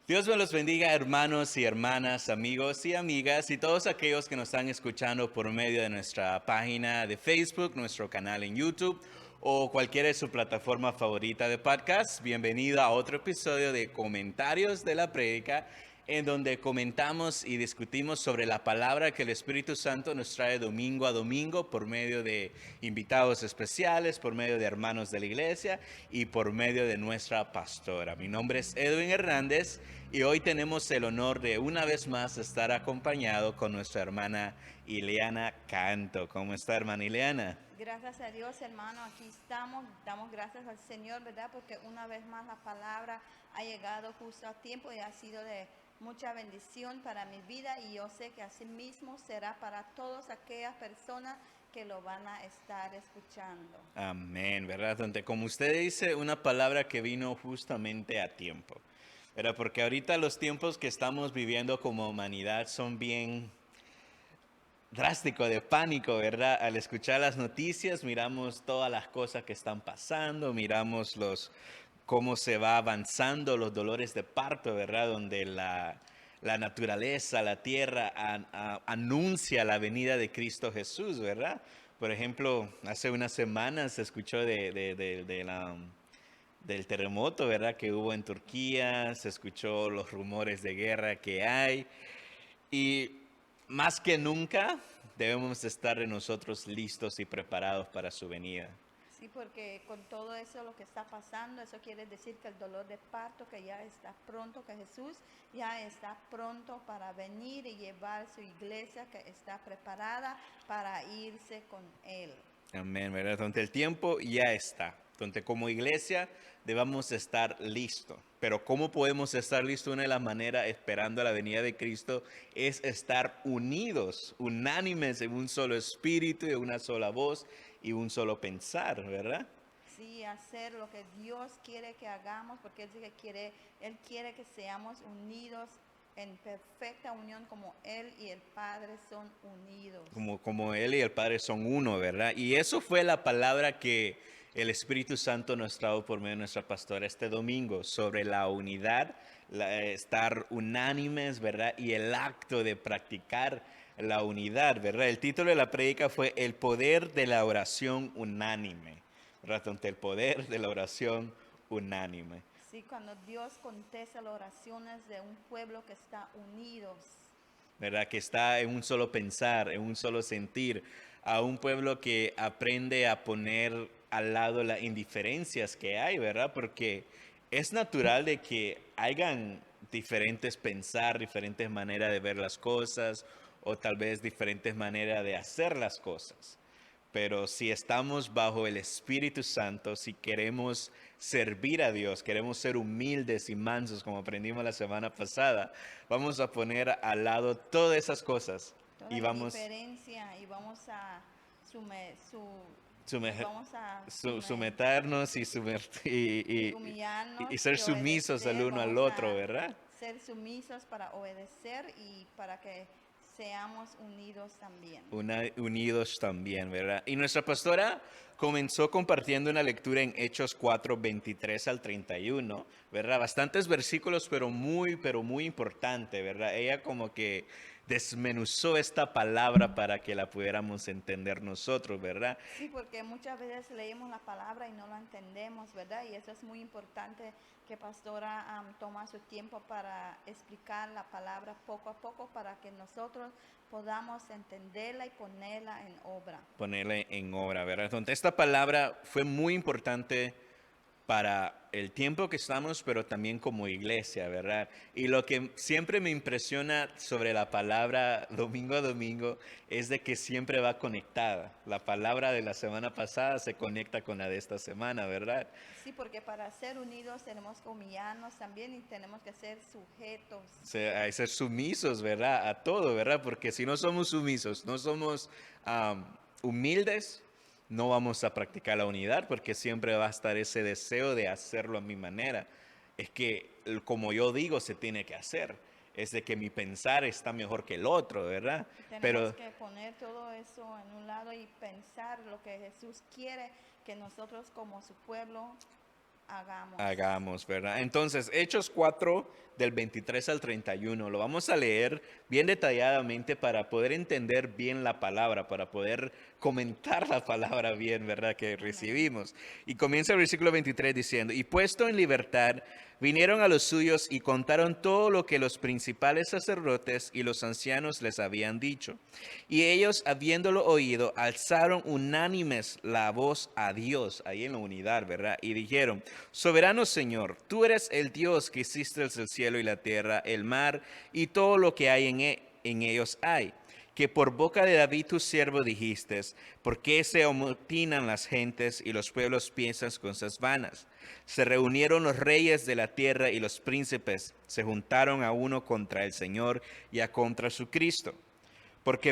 Dios me los bendiga, hermanos y hermanas, amigos y amigas, y todos aquellos que nos están escuchando por medio de nuestra página de Facebook, nuestro canal en YouTube o cualquiera de su plataforma favorita de podcast. Bienvenido a otro episodio de Comentarios de la Prédica, en donde comentamos y discutimos sobre la palabra que el Espíritu Santo nos trae domingo a domingo por medio de invitados especiales, por medio de hermanos de la iglesia y por medio de nuestra pastora. Mi nombre es Edwin Hernández y hoy tenemos el honor de una vez más estar acompañado con nuestra hermana Ileana Canto. ¿Cómo está, hermana Ileana? Gracias a Dios, hermano, aquí estamos, damos gracias al Señor, ¿verdad? Porque una vez más la palabra ha llegado justo a tiempo y ha sido de mucha bendición para mi vida y yo sé que así mismo será para todas aquellas personas que lo van a estar escuchando. Amén, ¿verdad? Donde, como usted dice, una palabra que vino justamente a tiempo, ¿verdad? Porque ahorita los tiempos que estamos viviendo como humanidad son bien drástico, de pánico, ¿verdad? Al escuchar las noticias, miramos todas las cosas que están pasando, miramos cómo se va avanzando los dolores de parto, ¿verdad? Donde la naturaleza, la tierra anuncia la venida de Cristo Jesús, ¿verdad? Por ejemplo, hace unas semanas se escuchó del terremoto, ¿verdad? Que hubo en Turquía, se escuchó los rumores de guerra que hay. Y más que nunca debemos estar nosotros listos y preparados para su venida. Sí, porque con todo eso lo que está pasando, eso quiere decir que el dolor de parto que ya está pronto, que Jesús ya está pronto para venir y llevar su iglesia que está preparada para irse con Él. Amén, ¿verdad? Donde el tiempo ya está, donde como iglesia debamos estar listos. Pero ¿cómo podemos estar listos? Una de las maneras, esperando la venida de Cristo, es estar unidos, unánimes en un solo espíritu, y una sola voz y un solo pensar, ¿verdad? Sí, hacer lo que Dios quiere que hagamos, porque Él quiere que seamos unidos en perfecta unión como Él y el Padre son unidos. Como Él y el Padre son uno, ¿verdad? Y eso fue la palabra que el Espíritu Santo nos trajo por medio de nuestra pastora este domingo, sobre la unidad, estar unánimes, ¿verdad? Y el acto de practicar la unidad, ¿verdad? El título de la prédica fue El poder de la oración unánime, ¿verdad? Ante el poder de la oración unánime. Sí, cuando Dios contesta las oraciones de un pueblo que está unidos. ¿Verdad? Que está en un solo pensar, en un solo sentir, a un pueblo que aprende a poner al lado las indiferencias que hay, ¿verdad? Porque es natural de que hayan diferentes pensar, diferentes maneras de ver las cosas o tal vez diferentes maneras de hacer las cosas. Pero si estamos bajo el Espíritu Santo, si queremos servir a Dios, queremos ser humildes y mansos, como aprendimos la semana pasada, vamos a poner al lado todas esas cosas Toda y la vamos, indiferencia y vamos a sume- su- nos sume- vamos a someternos y humillarnos y ser y sumisos el obedecer, uno al vamos otro, a ¿verdad? ser sumisos para obedecer y para que seamos unidos también. Unidos también, ¿verdad? Y nuestra pastora comenzó compartiendo una lectura en Hechos 4, 23 al 31, ¿verdad? Bastantes versículos, pero muy importante, ¿verdad? Ella como que desmenuzó esta palabra para que la pudiéramos entender nosotros, ¿verdad? Sí, porque muchas veces leemos la palabra y no la entendemos, ¿verdad? Y eso es muy importante que pastora toma su tiempo para explicar la palabra poco a poco para que nosotros podamos entenderla y ponerla en obra. Ponerla en obra, ¿verdad? Entonces esta palabra fue muy importante para el tiempo que estamos, pero también como iglesia, ¿verdad? Y lo que siempre me impresiona sobre la palabra domingo a domingo es de que siempre va conectada. La palabra de la semana pasada se conecta con la de esta semana, ¿verdad? Sí, porque para ser unidos tenemos que humillarnos también y tenemos que ser sujetos. O sea, hay que ser sumisos, ¿verdad? A todo, ¿verdad? Porque si no somos sumisos, no somos humildes, no vamos a practicar la unidad porque siempre va a estar ese deseo de hacerlo a mi manera. Es que como yo digo, se tiene que hacer. Es de que mi pensar está mejor que el otro, ¿verdad? Y tenemos Pero que poner todo eso en un lado y pensar lo que Jesús quiere que nosotros como su pueblo hagamos, ¿verdad? Entonces, Hechos 4, del 23 al 31, lo vamos a leer bien detalladamente para poder entender bien la palabra, para poder comentar la palabra bien, ¿verdad? Que recibimos. Y comienza el versículo 23 diciendo, y puesto en libertad, vinieron a los suyos y contaron todo lo que los principales sacerdotes y los ancianos les habían dicho. Y ellos, habiéndolo oído, alzaron unánimes la voz a Dios, ahí en la unidad, ¿verdad? Y dijeron, soberano Señor, tú eres el Dios que hiciste el cielo y la tierra, el mar y todo lo que hay en ellos hay. Que por boca de David tu siervo dijiste, ¿por qué se amotinan las gentes y los pueblos piensan cosas vanas? Se reunieron los reyes de la tierra y los príncipes, se juntaron a uno contra el Señor y a contra su Cristo. Porque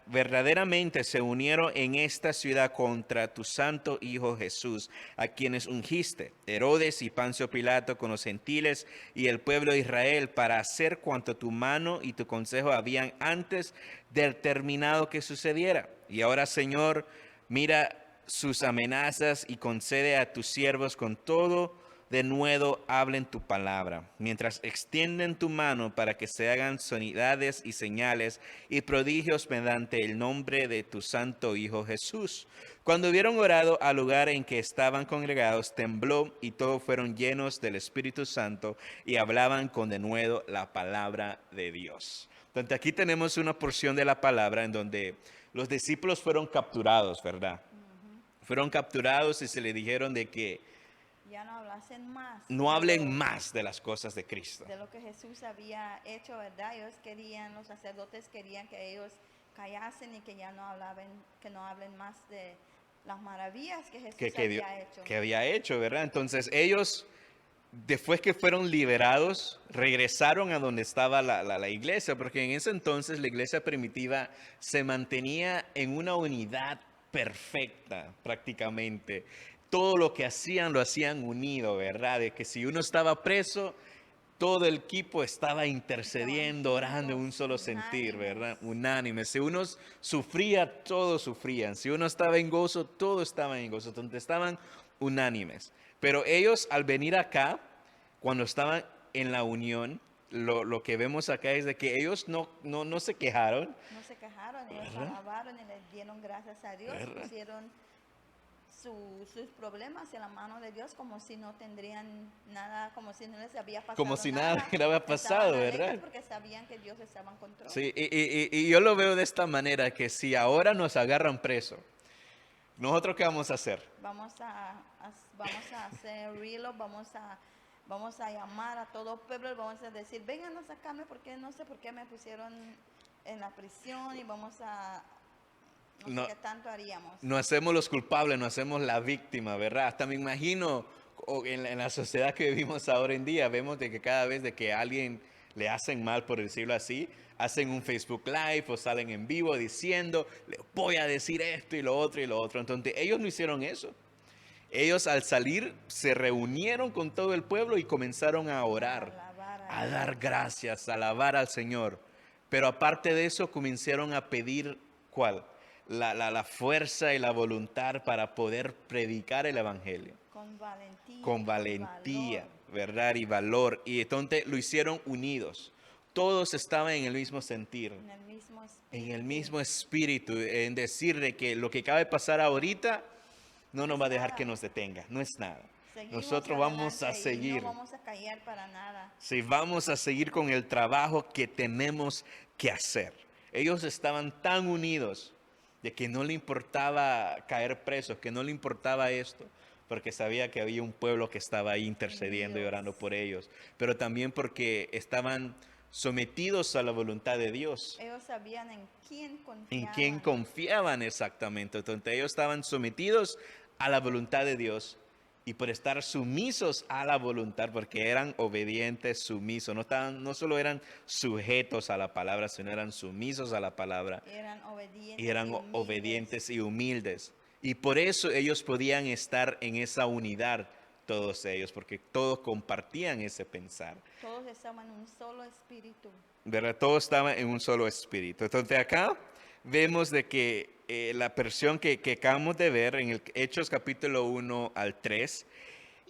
verdaderamente se unieron en esta ciudad contra tu santo Hijo Jesús, a quienes ungiste, Herodes y Poncio Pilato con los gentiles y el pueblo de Israel, para hacer cuanto tu mano y tu consejo habían antes determinado que sucediera. Y ahora, Señor, mira sus amenazas y concede a tus siervos con todo de nuevo hablen tu palabra, mientras extienden tu mano para que se hagan sanidades y señales y prodigios mediante el nombre de tu santo Hijo Jesús. Cuando hubieron orado al lugar en que estaban congregados, tembló y todos fueron llenos del Espíritu Santo y hablaban con denuedo la palabra de Dios. Entonces aquí tenemos una porción de la palabra en donde los discípulos fueron capturados, ¿verdad? Fueron capturados y se le dijeron de que ya no hablasen más. no hablen más de las cosas de Cristo. De lo que Jesús había hecho, ¿verdad? Ellos querían, los sacerdotes querían que ellos callasen y que ya no hablen más de las maravillas que Jesús había hecho. Que había hecho, ¿verdad? Entonces ellos, después que fueron liberados, regresaron a donde estaba la iglesia, porque en ese entonces la iglesia primitiva se mantenía en una unidad perfecta prácticamente. Todo lo que hacían, lo hacían unido, ¿verdad? De que si uno estaba preso, todo el equipo estaba intercediendo, orando en un solo sentir, ¿verdad? Unánime. Si uno sufría, todos sufrían. Si uno estaba en gozo, todos estaban en gozo. Entonces estaban unánimes. Pero ellos al venir acá, cuando estaban en la unión, lo que vemos acá es de que ellos no se quejaron. No se quejaron, ellos alabaron y les dieron gracias a Dios, pusieron sus problemas en la mano de Dios como si no tendrían nada, como si no les había pasado como si nada había pasado, ¿verdad? Porque sabían que Dios estaba en control. Sí, y yo lo veo de esta manera, que si ahora nos agarran preso, ¿nosotros qué vamos a hacer? Vamos a hacer reelo, vamos a llamar a todo pueblo, vamos a decir, vengan a sacarme porque no sé por qué me pusieron en la prisión y vamos a... No sé qué tanto haríamos. No hacemos los culpables, no hacemos la víctima, ¿verdad? Hasta me imagino en la sociedad que vivimos ahora en día, vemos de que cada vez de que a alguien le hacen mal, por decirlo así, hacen un Facebook Live o salen en vivo diciendo, le voy a decir esto y lo otro y lo otro. Entonces ellos no hicieron eso. Ellos al salir se reunieron con todo el pueblo y comenzaron a orar, a dar gracias, a alabar al Señor. Pero aparte de eso comenzaron a pedir, ¿cuál? La fuerza y la voluntad para poder predicar el Evangelio. Con valentía, ¿verdad? Y valor. Y entonces lo hicieron unidos. Todos estaban en el mismo sentir. En el mismo espíritu. En decirle que lo que acaba de pasar ahorita no nos va a dejar que nos detenga. No es nada. Nosotros vamos a seguir. No vamos a callar para nada. Sí, vamos a seguir con el trabajo que tenemos que hacer. Ellos estaban tan unidos de que no le importaba caer presos, que no le importaba esto, porque sabía que había un pueblo que estaba ahí intercediendo y orando por ellos, pero también porque estaban sometidos a la voluntad de Dios. Ellos sabían en quién confiaban. En quién confiaban exactamente. Entonces ellos estaban sometidos a la voluntad de Dios y por estar sumisos a la voluntad, porque eran obedientes, sumisos, no solo eran sujetos a la palabra, sino eran sumisos a la palabra. Eran obedientes y humildes. Y por eso ellos podían estar en esa unidad, todos ellos, porque todos compartían ese pensar. Todos estaban en un solo espíritu. ¿Verdad? Todos estaban en un solo espíritu. Entonces acá vemos de que la porción que acabamos de ver en el Hechos capítulo 1 al 3,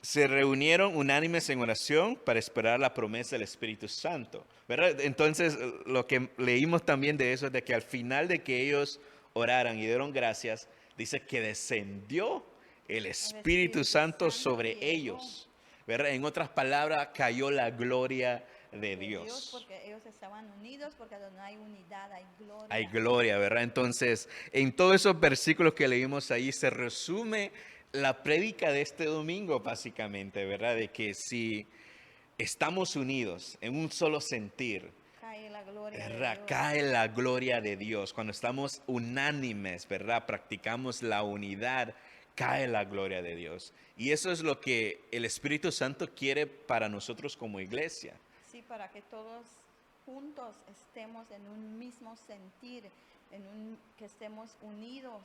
se reunieron unánimes en oración para esperar la promesa del Espíritu Santo, ¿verdad? Entonces, lo que leímos también de eso es de que al final de que ellos oraran y dieron gracias, dice que descendió el Espíritu Santo sobre llegó ellos, ¿verdad? En otras palabras, cayó la gloria de de Dios. porque ellos estaban unidos, porque donde hay unidad hay gloria. Hay gloria, ¿verdad? Entonces, en todos esos versículos que leímos ahí se resume la prédica de este domingo, básicamente, ¿verdad? De que si estamos unidos en un solo sentir, Cae la gloria de ¿verdad? Dios. Cae la gloria de Dios. Cuando estamos unánimes, ¿verdad? Practicamos la unidad, cae la gloria de Dios. Y eso es lo que el Espíritu Santo quiere para nosotros como iglesia. Sí, para que todos juntos estemos en un mismo sentir, que estemos unidos.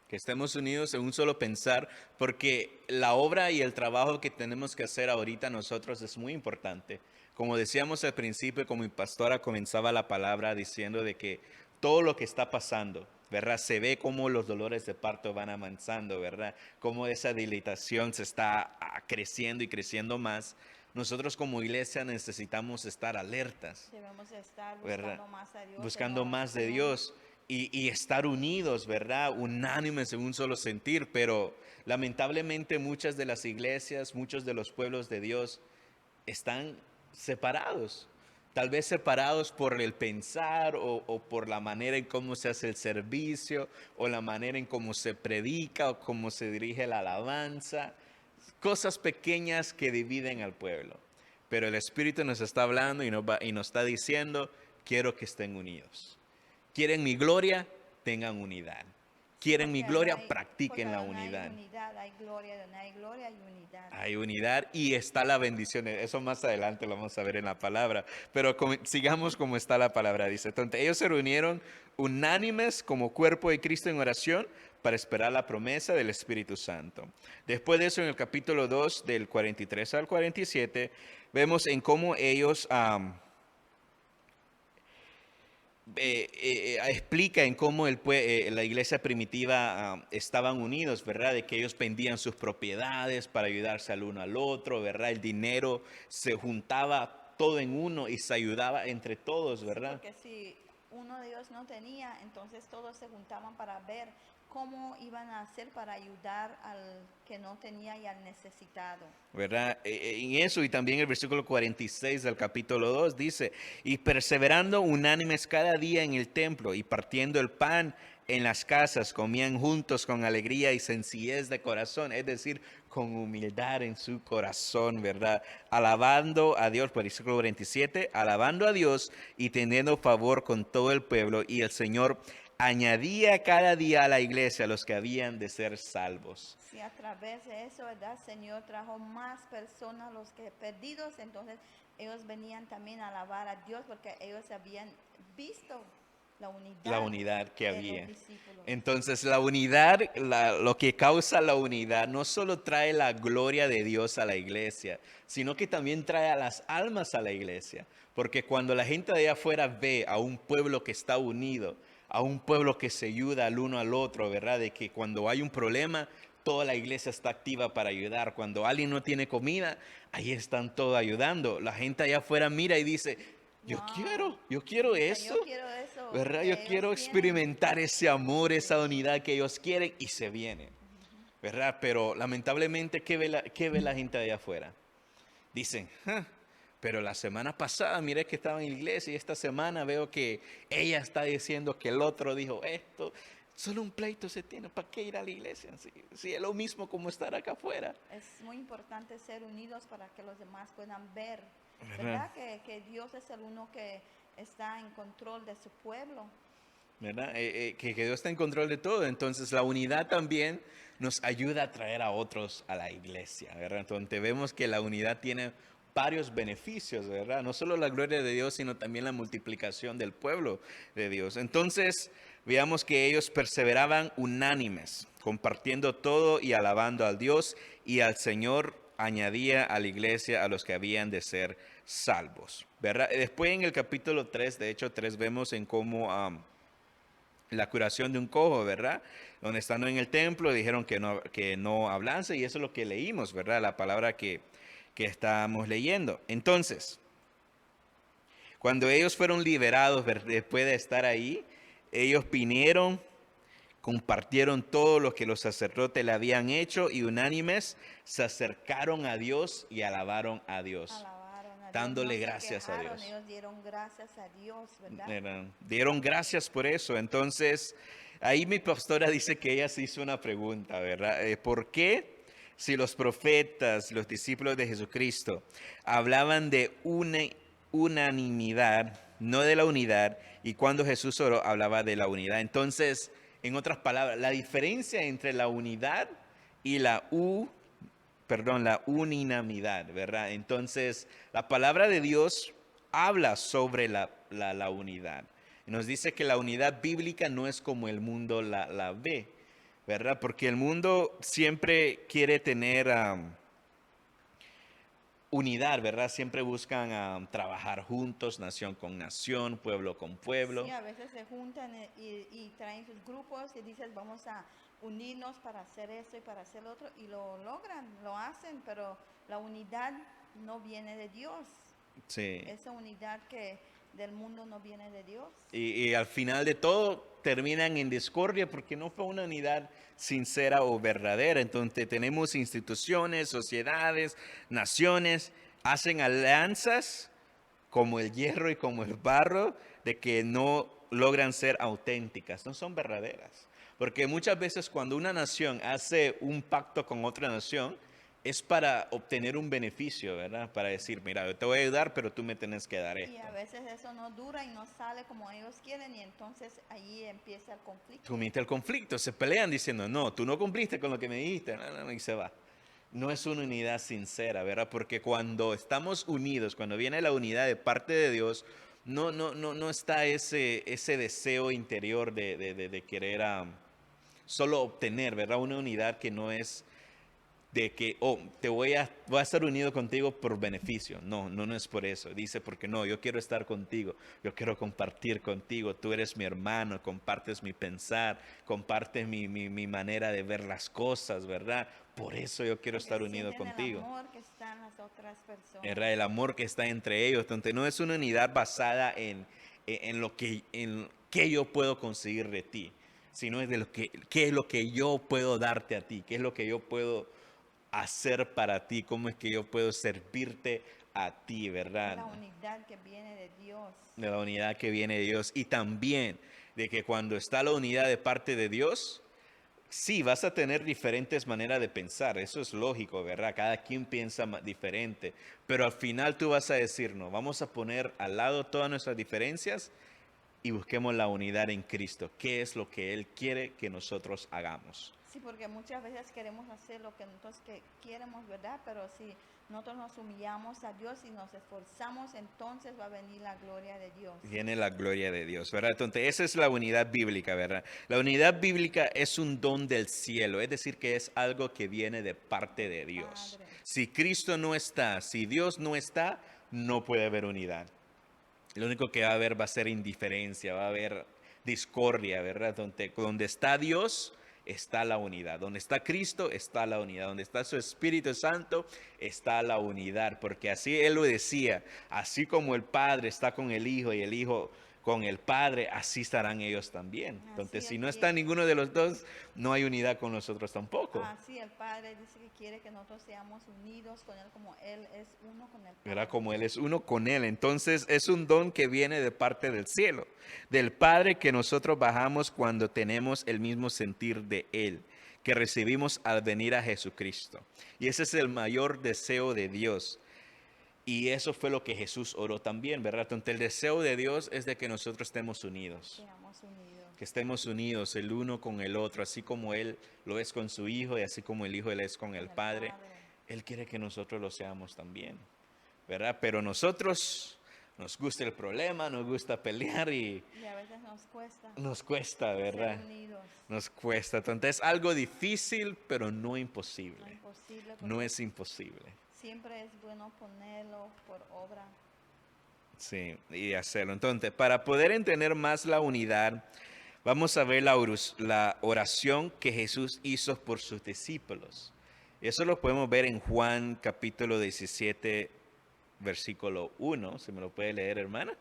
Que estemos unidos en un solo pensar, porque la obra y el trabajo que tenemos que hacer ahorita nosotros es muy importante. Como decíamos al principio, como mi pastora comenzaba la palabra diciendo de que todo lo que está pasando, ¿verdad? Se ve cómo los dolores de parto van avanzando, ¿verdad? Cómo esa dilatación se está creciendo y creciendo más. Nosotros como iglesia necesitamos estar alertas, Debemos estar ¿verdad? buscando más a Dios. Buscando en más de oración. Dios y estar unidos, ¿verdad? Unánimes en un solo sentir, pero lamentablemente muchas de las iglesias, muchos de los pueblos de Dios están separados. Tal vez separados por el pensar o por la manera en cómo se hace el servicio o la manera en cómo se predica o cómo se dirige la alabanza. Cosas pequeñas que dividen al pueblo. Pero el Espíritu nos está hablando y nos está diciendo, quiero que estén unidos. Quieren mi gloria, tengan unidad. Quieren mi Porque gloria, hay- practiquen porque la donde unidad. Hay unidad, hay gloria, donde hay gloria, hay unidad. Hay unidad y está la bendición. Eso más adelante lo vamos a ver en la palabra. Pero sigamos como está la palabra. Dice, entonces ellos se reunieron unánimes como cuerpo de Cristo en oración para esperar la promesa del Espíritu Santo. Después de eso, en el capítulo 2, del 43 al 47, vemos en cómo ellos explica en cómo la iglesia primitiva estaban unidos, ¿verdad? De que ellos vendían sus propiedades para ayudarse al uno al otro, ¿verdad? El dinero se juntaba todo en uno y se ayudaba entre todos, ¿verdad? Porque si uno de ellos no tenía, entonces todos se juntaban para ver cómo iban a hacer para ayudar al que no tenía y al necesitado. ¿Verdad? En eso y también el versículo 46 del capítulo 2 dice, y perseverando unánimes cada día en el templo y partiendo el pan en las casas, comían juntos con alegría y sencillez de corazón, es decir, con humildad en su corazón, ¿verdad? Alabando a Dios, versículo 47, alabando a Dios y teniendo favor con todo el pueblo, y el Señor añadía cada día a la iglesia a los que habían de ser salvos. Si a través de eso, ¿verdad? Señor trajo más personas, los que perdidos, entonces ellos venían también a alabar a Dios porque ellos habían visto La unidad que de los había. discípulos. Entonces la unidad, lo que causa la unidad, no solo trae la gloria de Dios a la iglesia, sino que también trae a las almas a la iglesia. Porque cuando la gente de allá afuera ve a un pueblo que está unido, a un pueblo que se ayuda al uno al otro, ¿verdad? De que cuando hay un problema, toda la iglesia está activa para ayudar. Cuando alguien no tiene comida, ahí están todos ayudando. La gente allá afuera mira y dice, yo Wow. quiero O sea, eso. yo quiero eso. ¿Verdad? que Yo ellos quiero tienen. experimentar ese amor, esa unidad que ellos quieren y se vienen. ¿Verdad? Pero lamentablemente, qué ve la gente de allá afuera? Dicen, "Ja, pero la semana pasada miré que estaba en la iglesia y esta semana veo que ella está diciendo que el otro dijo esto. Solo un pleito se tiene, ¿para qué ir a la iglesia? Si es lo mismo como estar acá afuera. Es muy importante ser unidos para que los demás puedan ver, ¿Verdad? ¿verdad? Que Dios es el uno que está en control de su pueblo. ¿Verdad? Que Dios está en control de todo. Entonces la unidad también nos ayuda a traer a otros a la iglesia, ¿verdad? Entonces vemos que la unidad tiene varios beneficios, ¿verdad? No solo la gloria de Dios, sino también la multiplicación del pueblo de Dios. Entonces veamos que ellos perseveraban unánimes, compartiendo todo y alabando al Dios, y al Señor añadía a la iglesia a los que habían de ser salvos, ¿verdad? Después en el capítulo 3, de hecho 3, vemos en cómo la curación de un cojo, ¿verdad? Donde estando en el templo dijeron que no hablase, y eso es lo que leímos, ¿verdad? La palabra que estábamos leyendo. Entonces, cuando ellos fueron liberados después de estar ahí, ellos vinieron, compartieron todo lo que los sacerdotes le habían hecho y unánimes se acercaron a Dios y alabaron a Dios, Alabaron a Dios, dándole no se gracias a quejaron, Dios. ellos dieron gracias a Dios, ¿verdad? Dieron gracias por eso. Entonces, ahí mi pastora dice que ella se hizo una pregunta, ¿verdad? ¿Por qué si los profetas, los discípulos de Jesucristo, hablaban de una unanimidad, no de la unidad, y cuando Jesús oró, hablaba de la unidad? Entonces, en otras palabras, la diferencia entre la unidad y la unanimidad, ¿verdad? Entonces, la palabra de Dios habla sobre la unidad. Y nos dice que la unidad bíblica no es como el mundo la ve, ¿verdad? Porque el mundo siempre quiere tener unidad, ¿verdad? Siempre buscan trabajar juntos, nación con nación, pueblo con pueblo. Sí, a veces se juntan y traen sus grupos y dicen vamos a unirnos para hacer esto y para hacer lo otro y lo logran, lo hacen, pero la unidad no viene de Dios. Sí. Esa unidad que del mundo no viene de Dios. Y al final de todo terminan en discordia porque no fue una unidad sincera o verdadera. Entonces tenemos instituciones, sociedades, naciones, hacen alianzas como el hierro y como el barro, de que no logran ser auténticas, no son verdaderas. Porque muchas veces cuando una nación hace un pacto con otra nación, es para obtener un beneficio, ¿verdad? Para decir, mira, yo te voy a ayudar, pero tú me tienes que dar esto. Y a veces eso no dura y no sale como ellos quieren y entonces ahí empieza el conflicto. Comienza el conflicto, se pelean diciendo, no, tú no cumpliste con lo que me dijiste, no, y se va. No es una unidad sincera, ¿verdad? Porque cuando estamos unidos, cuando viene la unidad de parte de Dios, no está ese deseo interior de querer solo obtener, ¿verdad? Una unidad que no es de que, voy a estar unido contigo por beneficio. No es por eso. Dice, porque no, yo quiero estar contigo, yo quiero compartir contigo, tú eres mi hermano, compartes mi pensar, compartes mi manera de ver las cosas, ¿verdad? Por eso yo quiero estar unido contigo. El amor que está en las otras personas. Era el amor que está entre ellos. Entonces no es una unidad basada en qué yo puedo conseguir de ti, sino es de qué es lo que yo puedo darte a ti, qué es lo que yo puedo hacer para ti, cómo es que yo puedo servirte a ti, ¿verdad? La unidad que viene de Dios. De la unidad que viene de Dios. Y también de que cuando está la unidad de parte de Dios, sí, vas a tener diferentes maneras de pensar, eso es lógico, ¿verdad? Cada quien piensa diferente, pero al final tú vas a decir, no, vamos a poner al lado todas nuestras diferencias y busquemos la unidad en Cristo. ¿Qué es lo que Él quiere que nosotros hagamos? Sí, porque muchas veces queremos hacer lo que nosotros queremos, ¿verdad? Pero si nosotros nos humillamos a Dios y nos esforzamos, entonces va a venir la gloria de Dios. Viene la gloria de Dios, ¿verdad? Entonces esa es la unidad bíblica, ¿verdad? La unidad bíblica es un don del cielo, es decir, que es algo que viene de parte de Dios. Padre. Si Cristo no está, si Dios no está, no puede haber unidad. Lo único que va a haber va a ser indiferencia, va a haber discordia, ¿verdad? Donde está Dios, está la unidad. Donde está Cristo, está la unidad. Donde está su Espíritu Santo, está la unidad. Porque así Él lo decía, así como el Padre está con el Hijo y el Hijo con el Padre, así estarán ellos también. Entonces, si no está ninguno de los dos, no hay unidad con nosotros tampoco. Así el Padre dice que quiere que nosotros seamos unidos con Él como Él es uno con el Padre. ¿Verdad? Como Él es uno con Él. Entonces es un don que viene de parte del cielo, del Padre, que nosotros bajamos cuando tenemos el mismo sentir de Él, que recibimos al venir a Jesucristo. Y ese es el mayor deseo de Dios. Y eso fue lo que Jesús oró también, ¿verdad? Entonces el deseo de Dios es de que nosotros estemos unidos. Que estemos unidos el uno con el otro, así como Él lo es con su Hijo y así como el Hijo Él es con el Padre. Él quiere que nosotros lo seamos también, ¿verdad? Pero nosotros nos gusta el problema, nos gusta pelear y a veces nos cuesta. Nos cuesta, ¿verdad? Ser unidos. Nos cuesta. Entonces es algo difícil, pero no imposible. No imposible, No es imposible. Siempre es bueno ponerlo por obra. Sí, y hacerlo. Entonces, para poder entender más la unidad, Vamos a ver la oración que Jesús hizo por sus discípulos. Eso lo podemos ver en Juan capítulo 17, versículo 1. ¿Se me lo puede leer, hermana?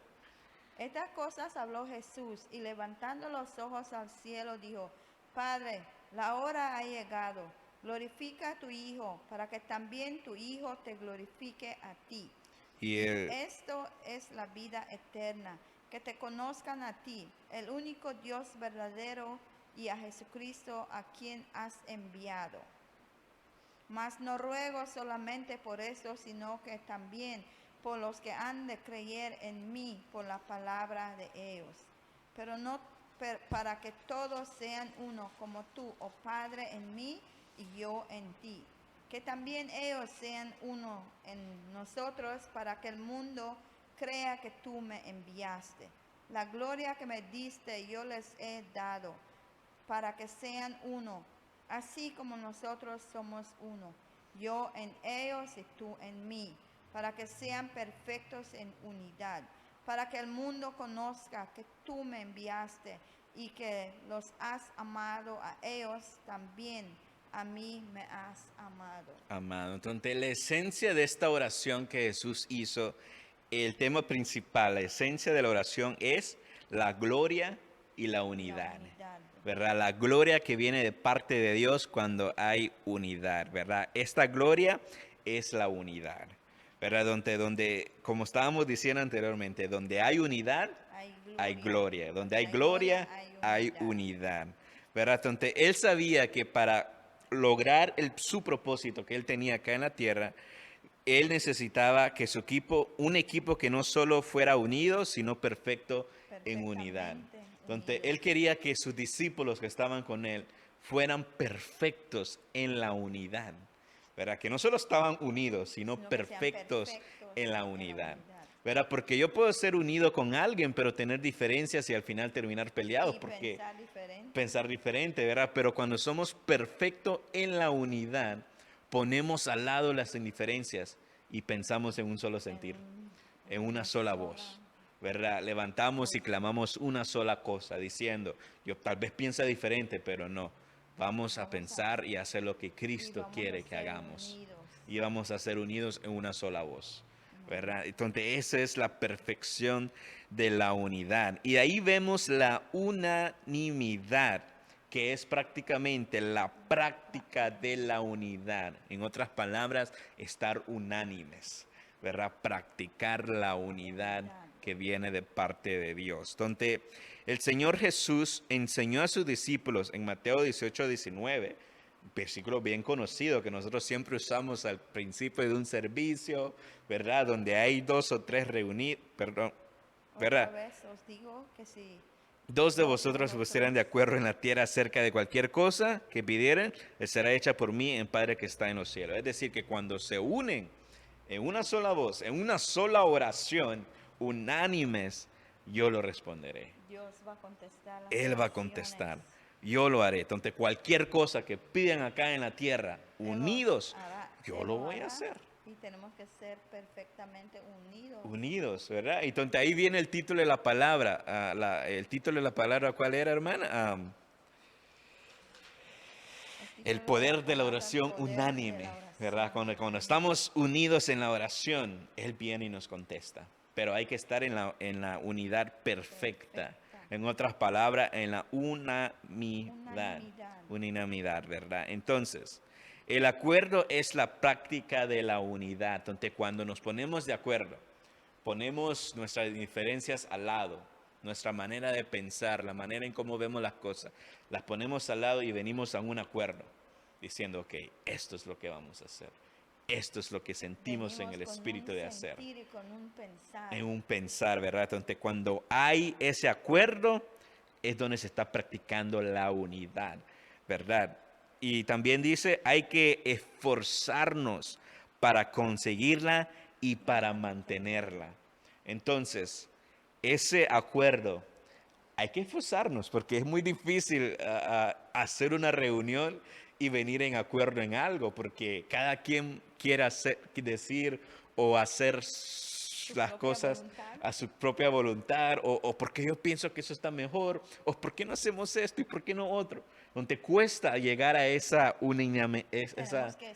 Estas cosas habló Jesús y levantando los ojos al cielo dijo, Padre, la hora ha llegado, glorifica a tu Hijo, para que también tu Hijo te glorifique a ti. Y él, Esto es la vida eterna, que te conozcan a ti, el único Dios verdadero, y a Jesucristo a quien has enviado. Mas no ruego solamente por eso, sino que también por los que han de creer en mí por la palabra de ellos. Pero no para que todos sean uno, como tú, oh Padre, en mí y yo en ti. Que también ellos sean uno en nosotros, para que el mundo crea que tú me enviaste. La gloria que me diste yo les he dado, para que sean uno, así como nosotros somos uno, yo en ellos y tú en mí, para que sean perfectos en unidad, para que el mundo conozca que tú me enviaste y que los has amado a ellos también. A mí me has amado. amado. Entonces, la esencia de esta oración que Jesús hizo, el tema principal, la esencia de la oración es la gloria y la unidad. ¿Verdad? La gloria que viene de parte de Dios cuando hay unidad, ¿verdad? Esta gloria es la unidad, ¿verdad? Donde como estábamos diciendo anteriormente, donde hay unidad, hay gloria. Donde hay gloria, hay unidad, ¿verdad? Entonces, él sabía que para lograr su propósito que él tenía acá en la tierra, él necesitaba que su equipo, un equipo que no solo fuera unido, sino perfecto en unidad. Entonces, él quería que sus discípulos que estaban con él fueran perfectos en la unidad, ¿verdad? Que no solo estaban unidos, sino perfectos en la unidad, ¿verdad? Porque yo puedo ser unido con alguien, pero tener diferencias y al final terminar peleados, porque pensar diferente, ¿verdad? Pero cuando somos perfectos en la unidad, ponemos al lado las indiferencias y pensamos en un solo sentir, en una sola voz, ¿verdad? Levantamos y clamamos una sola cosa, diciendo, yo tal vez piensa diferente, pero no. Vamos a pensar y hacer lo que Cristo quiere que hagamos. Y vamos a ser unidos en una sola voz, ¿verdad? Entonces, esa es la perfección de la unidad. Y ahí vemos la unanimidad, que es prácticamente la práctica de la unidad. En otras palabras, estar unánimes, ¿verdad? Practicar la unidad que viene de parte de Dios. Entonces, el Señor Jesús enseñó a sus discípulos en Mateo 18, 19, versículo bien conocido que nosotros siempre usamos al principio de un servicio, ¿verdad? Donde hay dos o tres reunidos, ¿verdad? Otra vez os digo que si dos de vosotros se pusieran de acuerdo en la tierra acerca de cualquier cosa que pidieran, les será hecha por mí en Padre que está en los cielos. Es decir, que cuando se unen en una sola voz, en una sola oración, unánimes, yo lo responderé. Dios va a contestar las Él va a contestar. Yo lo haré. Entonces, cualquier cosa que pidan acá en la tierra, unidos, yo lo voy a hacer. Y tenemos que ser perfectamente unidos. Unidos, ¿verdad? Entonces, ahí viene el título de la palabra. El título de la palabra, ¿cuál era, hermana? El poder de la oración unánime, ¿verdad? Cuando estamos unidos en la oración, Él viene y nos contesta. Pero hay que estar en la unidad perfecta. En otras palabras, en la unanimidad. Unanimidad, ¿verdad? Entonces, el acuerdo es la práctica de la unidad. Entonces, cuando nos ponemos de acuerdo, ponemos nuestras diferencias al lado, nuestra manera de pensar, la manera en cómo vemos las cosas, las ponemos al lado y venimos a un acuerdo, diciendo, ok, esto es lo que vamos a hacer. Esto es lo que sentimos en el espíritu de hacer. En un pensar, ¿verdad? Entonces, cuando hay ese acuerdo, es donde se está practicando la unidad, ¿verdad? Y también dice, hay que esforzarnos para conseguirla y para mantenerla. Entonces, ese acuerdo, hay que esforzarnos porque es muy difícil hacer una reunión y venir en acuerdo en algo, porque cada quien quiere decir o hacer las propia cosas voluntad. a su propia voluntad, o porque yo pienso que eso está mejor, o por qué no hacemos esto y por qué no otro. Donde cuesta llegar a esa Tenemos que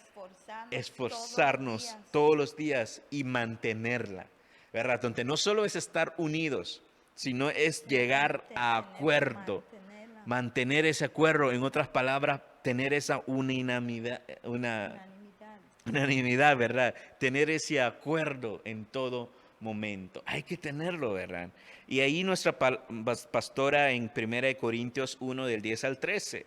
esforzarnos todos los días y mantenerla, ¿verdad? Donde no solo es estar unidos, sino es llegar a acuerdo, mantenerla, mantener ese acuerdo, en otras palabras, tener esa unanimidad. unanimidad, ¿verdad? Tener ese acuerdo en todo momento. Hay que tenerlo, ¿verdad? Y ahí nuestra pastora en 1 Corintios 1 del 10 al 13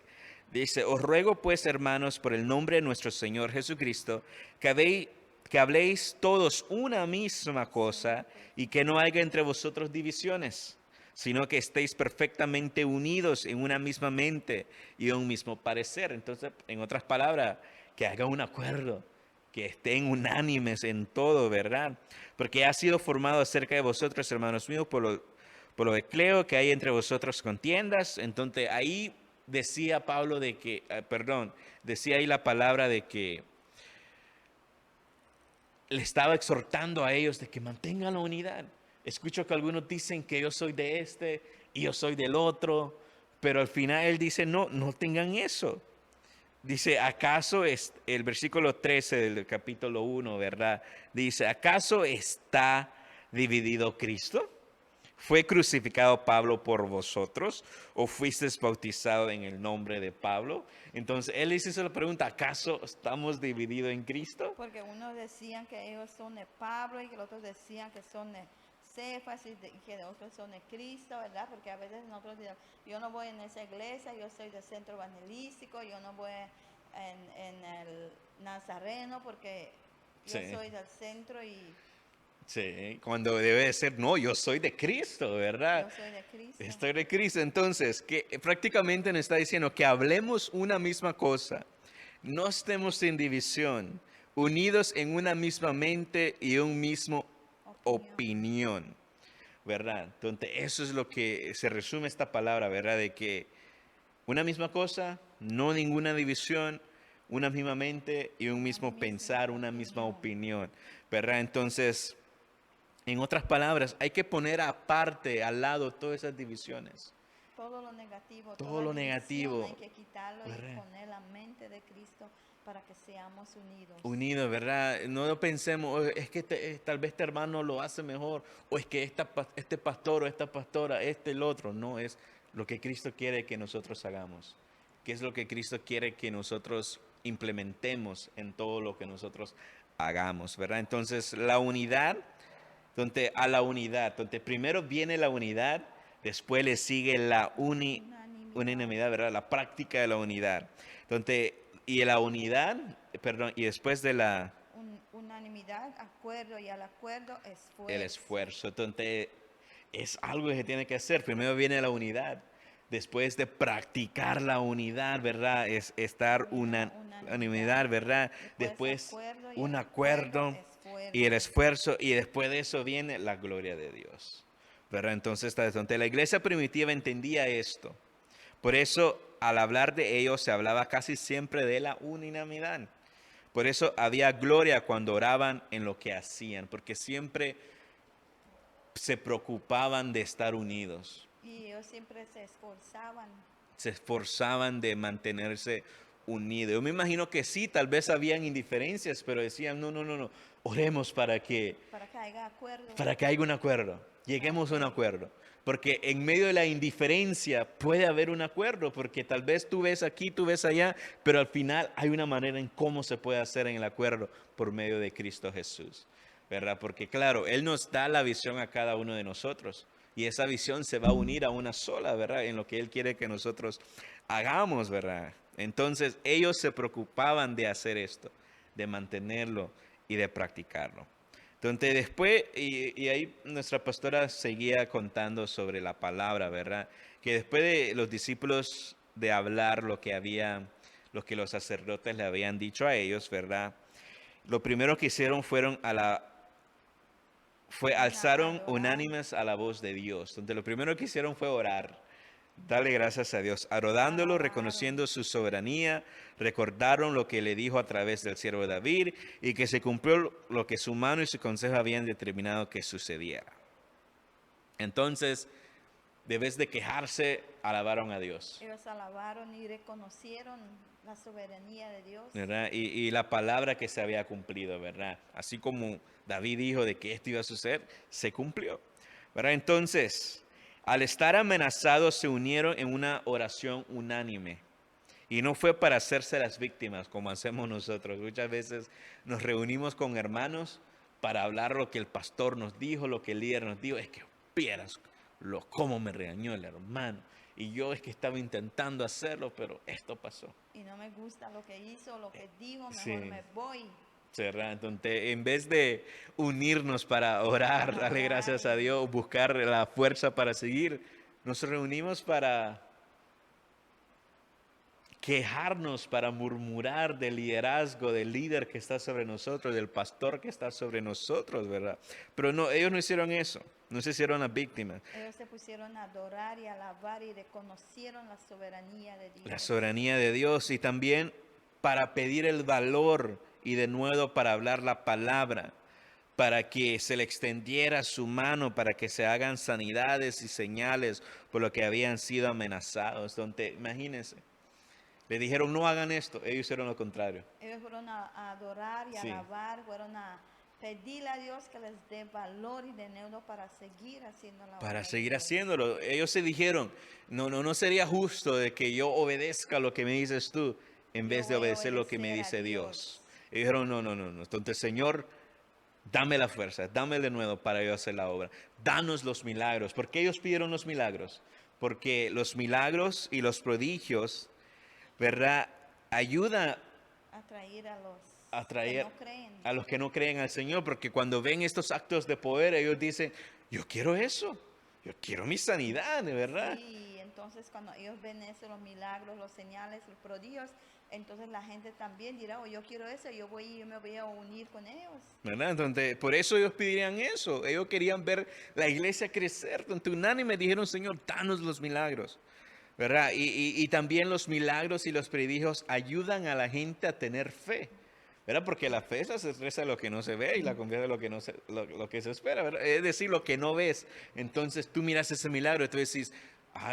dice, os ruego pues, hermanos, por el nombre de nuestro Señor Jesucristo, que habléis todos una misma cosa y que no haya entre vosotros divisiones, sino que estéis perfectamente unidos en una misma mente y un mismo parecer. Entonces, en otras palabras, que haga un acuerdo, que estén unánimes en todo, ¿verdad? Porque ha sido formado acerca de vosotros, hermanos míos, por lo que creo que hay entre vosotros contiendas. Entonces, ahí decía Pablo de que, decía ahí la palabra de que le estaba exhortando a ellos de que mantengan la unidad. Escucho que algunos dicen que yo soy de este y yo soy del otro, pero al final él dice, no, no tengan eso. Dice, ¿acaso es el versículo 13 del capítulo 1, verdad? Dice, ¿acaso está dividido Cristo? ¿Fue crucificado Pablo por vosotros o fuisteis bautizados en el nombre de Pablo? Entonces él les hizo la pregunta, ¿acaso estamos divididos en Cristo? Porque unos decían que ellos son de Pablo y que los otros decían que son de Cefas y que de otros son de Cristo, ¿verdad? Porque a veces nosotros decimos, yo no voy en esa iglesia, yo soy del centro evangelístico, yo no voy en el Nazareno porque yo Sí. soy del centro y Sí, cuando debe de ser, no, yo soy de Cristo, ¿verdad? yo soy de Cristo. Estoy de Cristo. Entonces, que prácticamente nos está diciendo que hablemos una misma cosa, no estemos en división, unidos en una misma mente y un mismo opinión, ¿verdad? Entonces, eso es lo que se resume esta palabra, ¿verdad? De que una misma cosa, no ninguna división, una misma mente y un mismo pensar, una misma opinión, ¿verdad? Entonces, en otras palabras, hay que poner aparte, al lado, todas esas divisiones. Todo lo negativo, Todo toda lo división negativo. hay que quitarlo ¿Verdad? y poner la mente de Cristo para que seamos unidos. Unidos, ¿verdad? No pensemos, "Oh, es que tal vez este hermano lo hace mejor, o es que este pastor o esta pastora, el otro". No, es lo que Cristo quiere que nosotros hagamos. ¿Qué es lo que Cristo quiere que nosotros implementemos en todo lo que nosotros hagamos, ¿verdad? Entonces, la unidad, donde primero viene la unidad, después le sigue la unanimidad, ¿verdad? La práctica de la unidad. Entonces, y después de Unanimidad, acuerdo y al acuerdo el esfuerzo. esfuerzo. Entonces, es algo que se tiene que hacer. Primero viene la unidad. Después de practicar la unidad, ¿verdad? Es estar unanimidad, ¿verdad? Después un acuerdo y el esfuerzo. Y después de eso viene la gloria de Dios, ¿verdad? Entonces, la iglesia primitiva entendía esto. Por eso, al hablar de ellos, se hablaba casi siempre de la unanimidad. Por eso había gloria cuando oraban en lo que hacían, porque siempre se preocupaban de estar unidos. Y ellos siempre Se esforzaban de mantenerse unidos. Yo me imagino que sí, tal vez habían indiferencias, pero decían, no, no, no, no, oremos para que haya acuerdo. Para que haya un acuerdo, lleguemos a un acuerdo. Porque en medio de la indiferencia puede haber un acuerdo, porque tal vez tú ves aquí, tú ves allá, pero al final hay una manera en cómo se puede hacer en el acuerdo por medio de Cristo Jesús, ¿verdad? Porque claro, Él nos da la visión a cada uno de nosotros y esa visión se va a unir a una sola, ¿verdad? En lo que Él quiere que nosotros hagamos, ¿verdad? Entonces ellos se preocupaban de hacer esto, de mantenerlo y de practicarlo. Entonces después, y ahí nuestra pastora seguía contando sobre la palabra, ¿verdad? Que después de los discípulos de hablar lo que los sacerdotes le habían dicho a ellos, ¿verdad? Lo primero que hicieron alzaron unánimes a la voz de Dios. Entonces lo primero que hicieron fue orar. Dale gracias a Dios. Adorándolo, Alabaron. reconociendo su soberanía, recordaron lo que le dijo a través del siervo David y que se cumplió lo que su mano y su consejo habían determinado que sucediera. Entonces, debes de quejarse, alabaron a Dios. Ellos alabaron y reconocieron la soberanía de Dios. ¿Verdad? Y la palabra que se había cumplido, ¿verdad? Así como David dijo de que esto iba a suceder, se cumplió, ¿verdad? Entonces, al estar amenazados, se unieron en una oración unánime. Y no fue para hacerse las víctimas, como hacemos nosotros. Muchas veces nos reunimos con hermanos para hablar lo que el pastor nos dijo, lo que el líder nos dijo. Es que vieras cómo me regañó el hermano. Y yo es que estaba intentando hacerlo, pero esto pasó. Y no me gusta lo que hizo, lo que dijo, mejor Sí. me voy. ¿Verdad? Entonces, en vez de unirnos para orar, darle gracias a Dios, buscar la fuerza para seguir, nos reunimos para quejarnos, para murmurar del liderazgo, del líder que está sobre nosotros, del pastor que está sobre nosotros, ¿verdad? Pero no, ellos no hicieron eso, no se hicieron las víctimas. Ellos se pusieron a adorar y alabar y reconocieron la soberanía de Dios. La soberanía de Dios y también para pedir el valor y de nuevo para hablar la palabra, para que se le extendiera su mano, para que se hagan sanidades y señales por lo que habían sido amenazados. Donde, imagínense, le dijeron no hagan esto, ellos hicieron lo contrario. Ellos fueron a adorar y Sí. alabar, fueron a pedirle a Dios que les dé valor y de nuevo para seguir haciendo la obra Para de seguir Dios. haciéndolo. Ellos se dijeron, no sería justo de que yo obedezca lo que me dices tú en vez de voy a obedecer lo que me obedecer a dice Dios. Dios. Y dijeron, no. Entonces, Señor, dame la fuerza, dame de nuevo para yo hacer la obra. Danos los milagros. ¿Por qué ellos pidieron los milagros? Porque los milagros y los prodigios, ¿verdad? Ayuda Atraer a los atraer que no creen. a los que no creen al Señor, porque cuando ven estos actos de poder, ellos dicen, yo quiero eso, yo quiero mi sanidad, de verdad. Sí, entonces cuando ellos ven eso, los milagros, los señales, los prodigios, entonces la gente también dirá, oh, yo quiero eso, yo me voy a unir con ellos. ¿Verdad? Entonces, por eso ellos pedirían eso, ellos querían ver la iglesia crecer, entonces unánime dijeron, Señor, danos los milagros, ¿verdad? Y también los milagros y los prodigios ayudan a la gente a tener fe. ¿Verdad? Porque la fe se expresa lo que no se ve y la confianza lo que, no se, lo que se espera, ¿verdad? Es decir, lo que no ves. Entonces tú miras ese milagro y tú decís,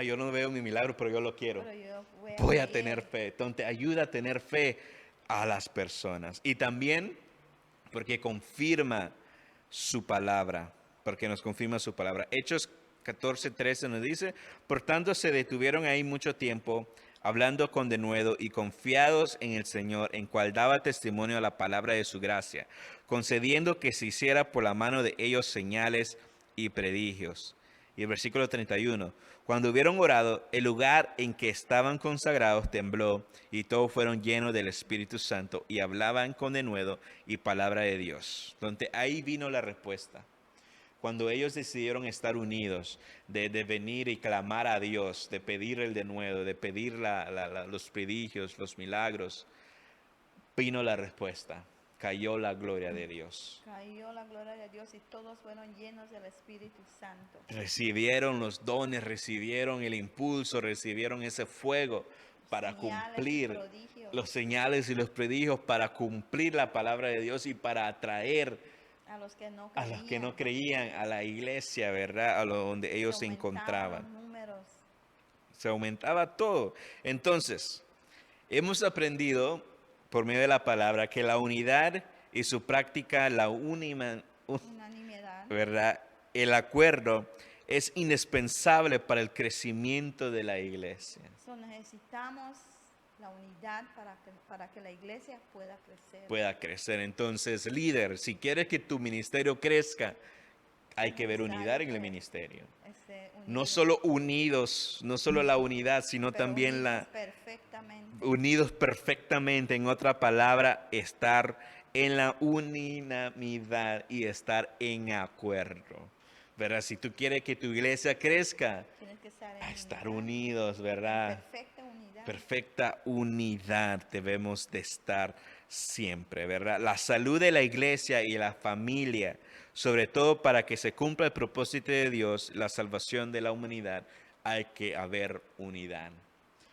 yo no veo mi milagro, pero yo lo quiero. Pero yo Voy a creer. tener fe. Entonces ayuda a tener fe a las personas. Y también porque confirma su palabra, porque nos confirma su palabra. Hechos 14:13 nos dice, por tanto se detuvieron ahí mucho tiempo, hablando con denuedo y confiados en el Señor, en cual daba testimonio a la palabra de su gracia, concediendo que se hiciera por la mano de ellos señales y prodigios. Y el versículo 31, cuando hubieron orado, el lugar en que estaban consagrados tembló y todos fueron llenos del Espíritu Santo y hablaban con denuedo y palabra de Dios. Entonces ahí vino la respuesta. Cuando ellos decidieron estar unidos, de venir y clamar a Dios, de pedir el denuedo, de pedir los prodigios, los milagros, vino la respuesta. Cayó la gloria de Dios. Cayó la gloria de Dios y todos fueron llenos del Espíritu Santo. Recibieron los dones, recibieron el impulso, recibieron ese fuego para Señales y cumplir prodigios. los señales y los prodigios, para cumplir la palabra de Dios y para atraer A los que no a creían. los que no creían a la iglesia, ¿verdad? A donde ellos se Aumentaban encontraban. los números. Se aumentaba todo. Entonces, hemos aprendido por medio de la palabra que la unidad y su práctica, Unanimidad. ¿verdad? El acuerdo es indispensable para el crecimiento de la iglesia. So, necesitamos la unidad para que la iglesia pueda crecer. Entonces, líder, si quieres que tu ministerio crezca, hay que ver unidad en el ministerio. No Unidos, solo unidos, no solo la unidad, sino pero también unidos perfectamente. unidos perfectamente. En otra palabra, estar en la unanimidad y estar en acuerdo. ¿Verdad? Si tú quieres que tu iglesia crezca, Tienes que estar a en estar unidad, unidos, ¿verdad? perfecta unidad. Perfecta unidad debemos de estar siempre, ¿verdad? La salud de la iglesia y la familia, sobre todo para que se cumpla el propósito de Dios, la salvación de la humanidad, hay que haber unidad.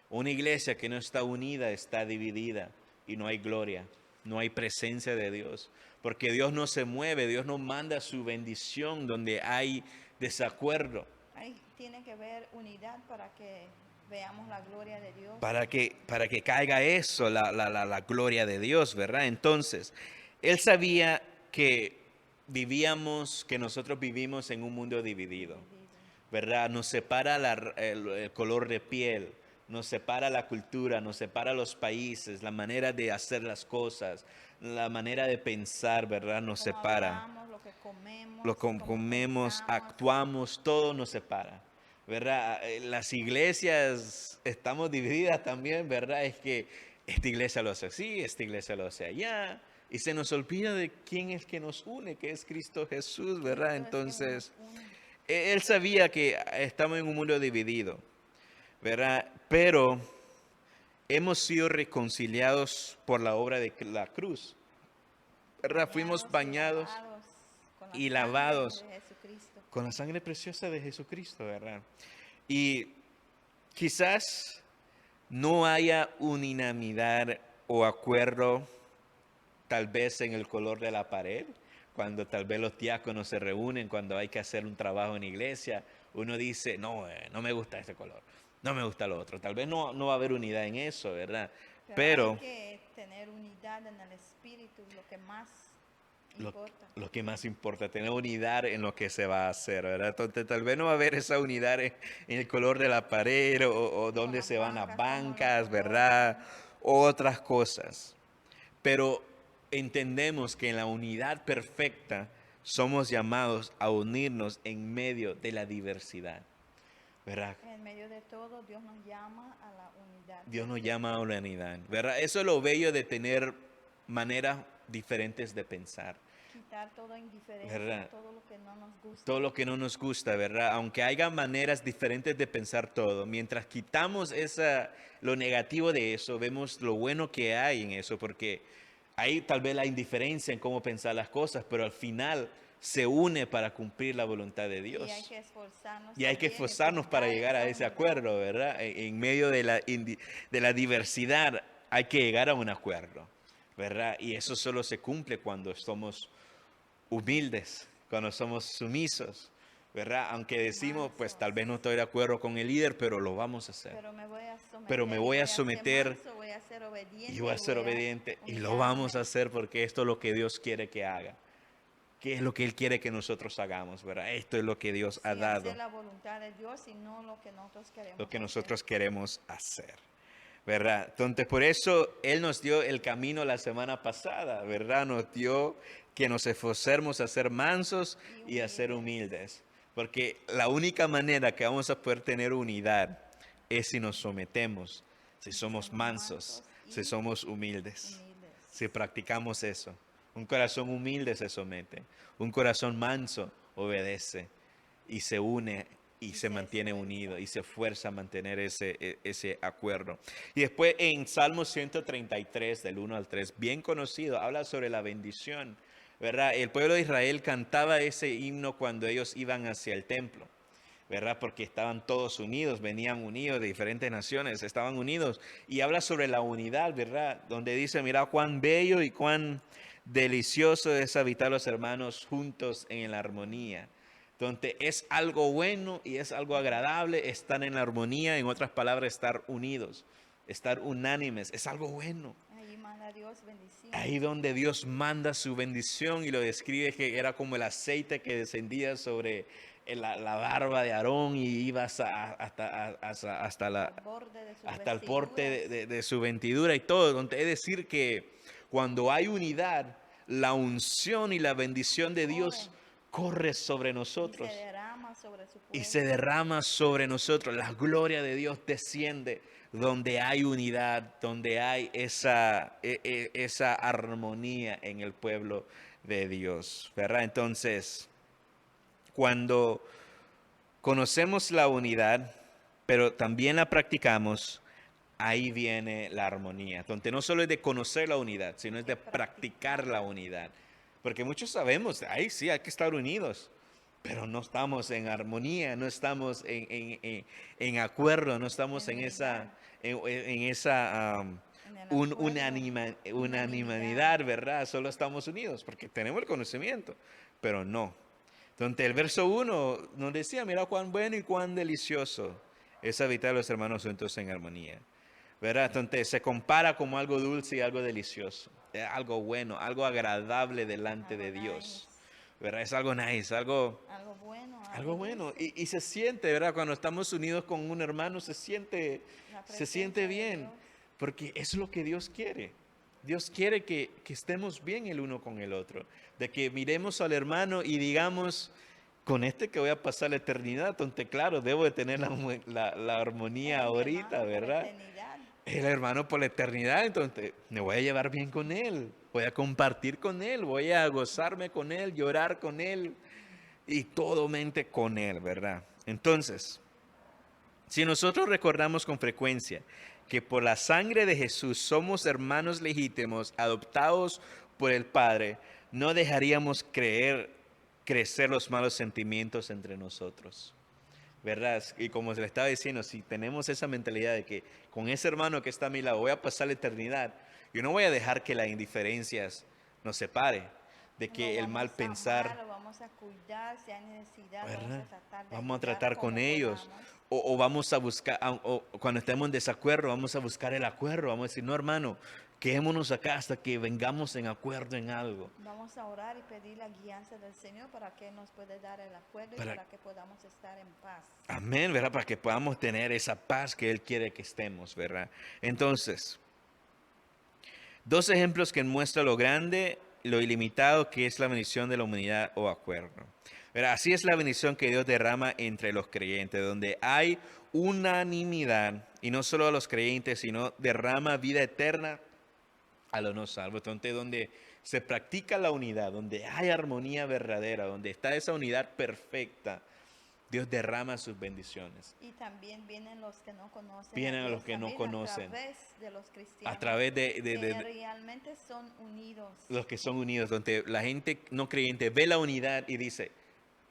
Una iglesia que no está unida está dividida y no hay gloria, no hay presencia de Dios. Porque Dios no se mueve, Dios no manda su bendición donde hay desacuerdo. Ahí tiene que haber unidad para que veamos la gloria de Dios. Para que caiga eso, la gloria de Dios, ¿verdad? Entonces, él sabía que nosotros vivimos en un mundo dividido, ¿verdad? Nos separa el color de piel, nos separa la cultura, nos separa los países, la manera de hacer las cosas, la manera de pensar, ¿verdad? Nos Cómo separa. hablamos, lo que comemos, Lo cómo comemos, pensamos. actuamos, todo nos separa, ¿verdad? Las iglesias estamos divididas también, ¿verdad? Es que esta iglesia lo hace así, esta iglesia lo hace allá, y se nos olvida de quién es que nos une, que es Cristo Jesús, ¿verdad? Cristo es quien Entonces, nos une. él sabía que estamos en un mundo dividido, ¿verdad? Pero hemos sido reconciliados por la obra de la cruz, ¿verdad? Fuimos bañados con la y sangre lavados de Jesucristo. con la sangre preciosa de Jesucristo, ¿verdad? Y quizás no haya unanimidad o acuerdo tal vez en el color de la pared, cuando tal vez los diáconos se reúnen, cuando hay que hacer un trabajo en iglesia, uno dice, no, no me gusta este color, no me gusta lo otro. Tal vez no va a haber unidad en eso, ¿verdad? Pero hay que tener unidad en el espíritu, lo que más importa. lo que más importa, tener unidad en lo que se va a hacer, ¿verdad? Entonces tal vez no va a haber esa unidad en el color de la pared o dónde las se van las bancas, bancas, cómo lo ¿verdad? O otras cosas. Pero entendemos que en la unidad perfecta somos llamados a unirnos en medio de la diversidad, ¿verdad? En medio de todo, Dios nos llama a la unidad. Dios nos llama a la unidad, ¿verdad? Eso es lo bello de tener maneras diferentes de pensar. Quitar toda indiferencia, ¿Verdad? todo lo que no nos gusta. Todo lo que no nos gusta, ¿verdad? Aunque haya maneras diferentes de pensar todo, mientras quitamos lo negativo de eso, vemos lo bueno que hay en eso, porque hay tal vez la indiferencia en cómo pensar las cosas, pero al final se une para cumplir la voluntad de Dios. Y hay que esforzarnos. Y hay que también en esforzarnos para buscar llegar a esa ese unidad. acuerdo, ¿verdad? En medio de la diversidad hay que llegar a un acuerdo, ¿verdad? Y eso solo se cumple cuando somos humildes, cuando somos sumisos, ¿verdad? Aunque decimos, pues tal vez no estoy de acuerdo con el líder, pero lo vamos a hacer. Pero me voy a someter. Pero me voy a ser someter manso, voy a ser obediente. Y voy a ser obediente y lo humillarme. vamos a hacer porque esto es lo que Dios quiere que haga. ¿Qué es lo que Él quiere que nosotros hagamos, verdad? Esto es lo que Dios ha Sí, dado, hacer la voluntad de Dios y no lo que nosotros queremos. lo que hacer. nosotros queremos hacer, ¿verdad? Entonces, por eso Él nos dio el camino la semana pasada, ¿verdad? Nos dio que nos esforcemos a ser mansos y a ser humildes. Porque la única manera que vamos a poder tener unidad es si nos sometemos, si somos mansos, si somos humildes, si practicamos eso. Un corazón humilde se somete, un corazón manso obedece y se une y se mantiene unido y se esfuerza a mantener ese acuerdo. Y después en Salmo 133, del 1 al 3, bien conocido, habla sobre la bendición, ¿verdad? El pueblo de Israel cantaba ese himno cuando ellos iban hacia el templo, ¿verdad? Porque estaban todos unidos, venían unidos de diferentes naciones, estaban unidos. Y habla sobre la unidad, ¿verdad? Donde dice, mira cuán bello y cuán delicioso es habitar los hermanos juntos en la armonía. Entonces es algo bueno y es algo agradable estar en la armonía, en otras palabras, estar unidos, estar unánimes, es algo bueno. Ahí manda Dios bendición. Ahí donde Dios manda su bendición y lo describe que era como el aceite que descendía sobre la barba de Aarón y iba hasta el porte de su vestidura y todo. Entonces, es decir que cuando hay unidad, la unción y la bendición de Dios corre sobre nosotros. Y se derrama sobre su pueblo. Y se derrama sobre nosotros. La gloria de Dios desciende donde hay unidad, donde hay esa armonía en el pueblo de Dios, ¿verdad? Entonces, cuando conocemos la unidad, pero también la practicamos, ahí viene la armonía. Entonces, no solo es de conocer la unidad, sino es de practicar la unidad. Porque muchos sabemos, ahí sí, hay que estar unidos. pero no estamos en armonía, no estamos en acuerdo, no estamos en esa, en esa En el acuerdo, unanimidad, ¿verdad? Solo estamos unidos porque tenemos el conocimiento, pero no. Entonces el verso 1 nos decía, mira cuán bueno y cuán delicioso es habitar los hermanos juntos en armonía. ¿Verdad? Entonces se compara como algo dulce y algo delicioso, algo bueno, algo agradable delante algo de nice, Dios. ¿Verdad? Es algo nice, algo algo bueno, algo bueno. alegre, Y se siente, ¿verdad? Cuando estamos unidos con un hermano, la se siente presencia de bien, Dios. porque es lo que Dios quiere. Dios quiere que estemos bien el uno con el otro, de que miremos al hermano y digamos, con este que voy a pasar la eternidad, entonces claro, debo de tener la armonía Es mi ahorita, hermano por la ¿verdad? eternidad. El hermano por la eternidad, entonces me voy a llevar bien con él, voy a compartir con él, voy a gozarme con él, llorar con él, y todo mente con Él, ¿verdad? Entonces, si nosotros recordamos con frecuencia que por la sangre de Jesús somos hermanos legítimos, adoptados por el Padre, no dejaríamos crecer los malos sentimientos entre nosotros, ¿verdad? Y como se le estaba diciendo, si tenemos esa mentalidad de que con ese hermano que está a mi lado voy a pasar la eternidad, yo no voy a dejar que las indiferencias nos separe, de Lo que el mal vamos a amar, pensar, lo vamos a cuidar, si hay necesidad, vamos ¿verdad? a tratar de Vamos a ayudar tratar con como ellos. podamos. O vamos a buscar, o cuando estemos en desacuerdo, vamos a buscar el acuerdo. Vamos a decir, no, hermano, quedémonos acá hasta que vengamos en acuerdo en algo. Vamos a orar y pedir la guianza del Señor para que nos pueda dar el acuerdo y Para, para que podamos estar en paz. amén, ¿verdad? Para que podamos tener esa paz que Él quiere que estemos, ¿verdad? Entonces, dos ejemplos que muestran lo grande, lo ilimitado que es la bendición de la humanidad o acuerdo. Pero así es la bendición que Dios derrama entre los creyentes, donde hay unanimidad, y no solo a los creyentes, sino derrama vida eterna a los no salvos. Entonces, donde se practica la unidad, donde hay armonía verdadera, donde está esa unidad perfecta, Dios derrama sus bendiciones. Y también vienen los que no conocen Vienen a a Dios los que no también conocen, a través de los cristianos a través que realmente son unidos. los que son unidos, donde la gente no creyente ve la unidad y dice,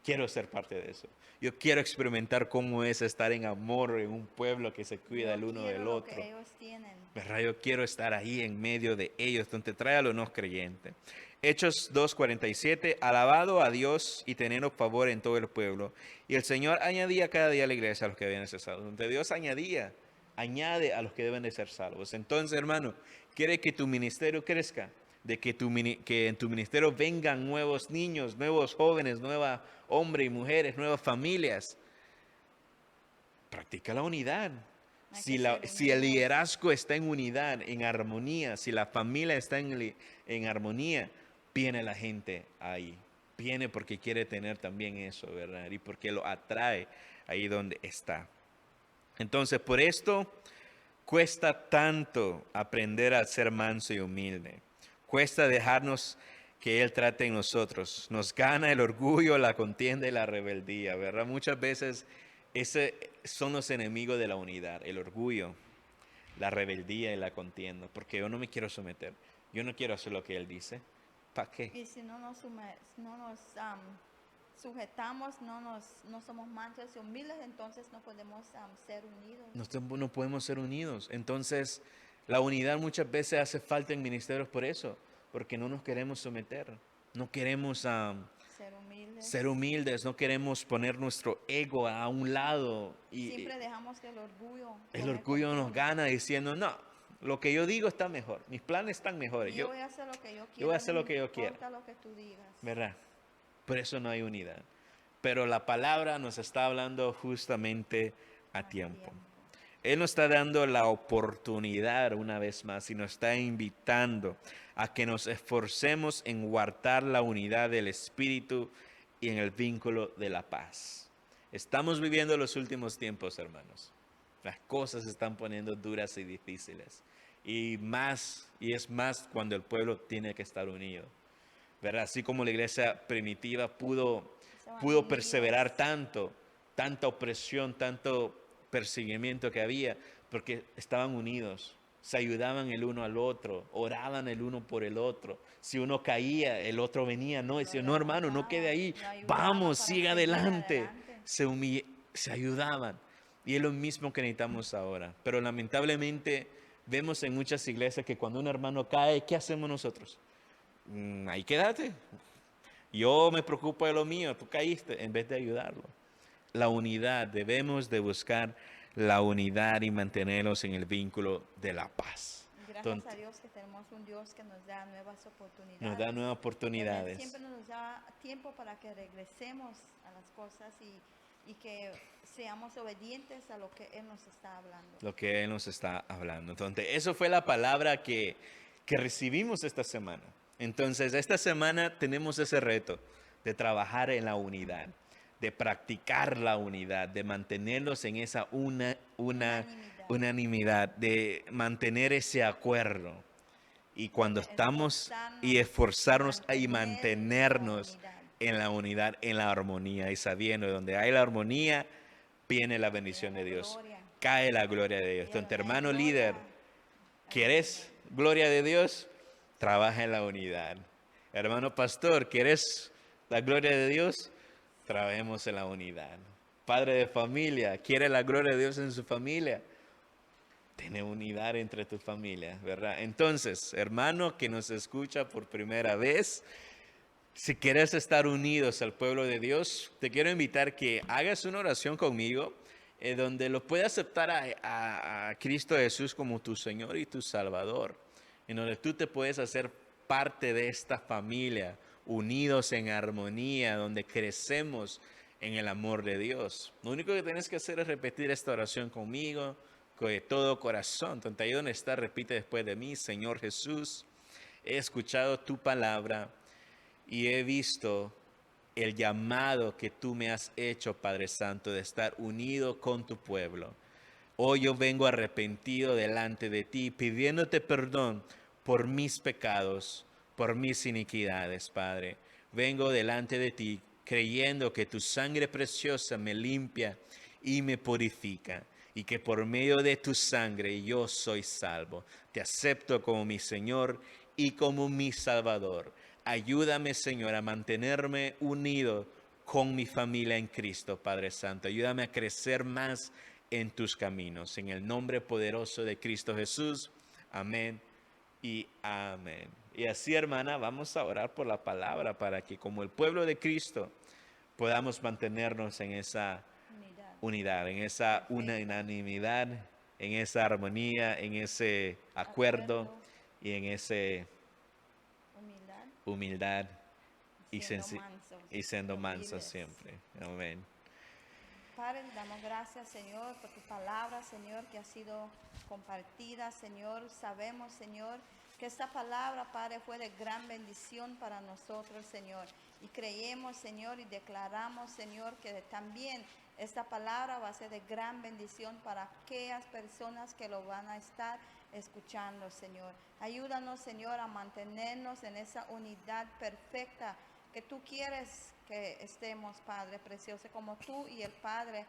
quiero ser parte de eso. Yo quiero experimentar cómo es estar en amor en un pueblo que se cuida Yo el uno quiero del lo que otro. ellos tienen. ¿Verdad? Yo quiero estar ahí en medio de ellos, donde trae a los no creyentes. Hechos 2:47, alabado a Dios y teniendo favor en todo el pueblo. Y el Señor añadía cada día a la iglesia a los que debían ser salvos. Donde Dios añade a los que deben de ser salvos. Entonces, hermano, quiere que tu ministerio crezca, de que, que en tu ministerio vengan nuevos niños, nuevos jóvenes, nuevos hombres y mujeres, nuevas familias. Practica la unidad. Hay Si, que ser si el unidos. liderazgo está en unidad, en armonía, si la familia está en armonía, viene la gente ahí. Viene porque quiere tener también eso, ¿verdad? Y porque lo atrae ahí donde está. Entonces, por esto cuesta tanto aprender a ser manso y humilde. Cuesta dejarnos que Él trate en nosotros. Nos gana el orgullo, la contienda y la rebeldía, ¿verdad? Muchas veces ese son los enemigos de la unidad, el orgullo, la rebeldía y la contienda, porque yo no me quiero someter, yo no quiero hacer lo que Él dice. ¿Para qué? Y si no nos sujetamos, no somos mansos y humildes, entonces no podemos ser unidos. No podemos ser unidos. Entonces, la unidad muchas veces hace falta en ministerios por eso, porque no nos queremos someter, no queremos ser humildes, no queremos poner nuestro ego a un lado y Siempre dejamos que el orgullo el orgullo nos gana diciendo, no, lo que yo digo está mejor, mis planes están mejores, Yo voy a hacer lo que yo quiero. voy a hacer no lo que yo me quiera. importa lo que tú digas. ¿Verdad? Por eso no hay unidad. Pero la palabra nos está hablando justamente a tiempo. Él nos está dando la oportunidad una vez más y nos está invitando a que nos esforcemos en guardar la unidad del Espíritu y en el vínculo de la paz. Estamos viviendo los últimos tiempos, hermanos. Las cosas se están poniendo duras y difíciles. Y es más cuando el pueblo tiene que estar unido. ¿Verdad? Así como la iglesia primitiva pudo perseverar tanta opresión, tanto perseguimiento que había, porque estaban unidos, Se ayudaban el uno al otro, oraban el uno por el otro. Si uno caía, el otro venía, no, decía, no hermano, no quede ahí, lo ayudaba vamos, para siga seguir adelante. adelante. Se ayudaban. Y es lo mismo que necesitamos ahora. Pero lamentablemente vemos en muchas iglesias que cuando un hermano cae, ¿qué hacemos nosotros? Ahí quédate. Yo me preocupo de lo mío, tú caíste, en vez de ayudarlo. La unidad, debemos de buscar la unidad y mantenernos en el vínculo de la paz. Gracias a Dios que tenemos un Dios que nos da nuevas oportunidades. Nos da nuevas Él oportunidades. siempre nos da tiempo para que regresemos a las cosas y que seamos obedientes a lo que Él nos está hablando. Lo que Él nos está hablando. Entonces, eso fue la palabra que recibimos esta semana. Entonces, esta semana tenemos ese reto de trabajar en la unidad, de practicar la unidad, de mantenernos en esa unanimidad, de mantener ese acuerdo. Y cuando estamos y esforzarnos y mantenernos en la unidad, en la armonía, y sabiendo que donde hay la armonía, viene la bendición de Dios, cae la gloria de Dios. Entonces, hermano líder, ¿quieres gloria de Dios? Trabaja en la unidad. Hermano pastor, ¿quieres la gloria de Dios? Trabajemos en la unidad. Padre de familia, ¿quiere la gloria de Dios en su familia? Tiene unidad entre tu familia, ¿verdad? Entonces, hermano que nos escucha por primera vez, si quieres estar unidos al pueblo de Dios, te quiero invitar que hagas una oración conmigo, donde lo puedas aceptar a Cristo Jesús como tu Señor y tu Salvador, en donde tú te puedes hacer parte de esta familia, unidos en armonía, donde crecemos en el amor de Dios. Lo único que tienes que hacer es repetir esta oración conmigo, de todo corazón. Entonces, ahí donde está, repite después de mí: Señor Jesús, he escuchado tu palabra y he visto el llamado que tú me has hecho, Padre Santo, de estar unido con tu pueblo. Hoy yo vengo arrepentido delante de ti, pidiéndote perdón por mis pecados, por mis iniquidades, Padre. Vengo delante de ti creyendo que tu sangre preciosa me limpia y me purifica, y que por medio de tu sangre yo soy salvo. Te acepto como mi Señor y como mi Salvador. Ayúdame, Señor, a mantenerme unido con mi familia en Cristo, Padre Santo. Ayúdame a crecer más en tus caminos. En el nombre poderoso de Cristo Jesús. Amén y amén. Y así, hermana, vamos a orar por la palabra para que como el pueblo de Cristo podamos mantenernos en esa unidad, en esa unanimidad, en esa armonía, en ese acuerdo y en esa humildad y siendo mansos siempre. Amén. Padre, te damos gracias, Señor, por tu palabra, Señor, que ha sido compartida, Señor. Sabemos, Señor, que esta palabra, Padre, fue de gran bendición para nosotros, Señor. Y creemos, Señor, y declaramos, Señor, que también esta palabra va a ser de gran bendición para aquellas personas que lo van a estar escuchando, Señor. Ayúdanos, Señor, a mantenernos en esa unidad perfecta que tú quieres que estemos, Padre precioso, como tú y el Padre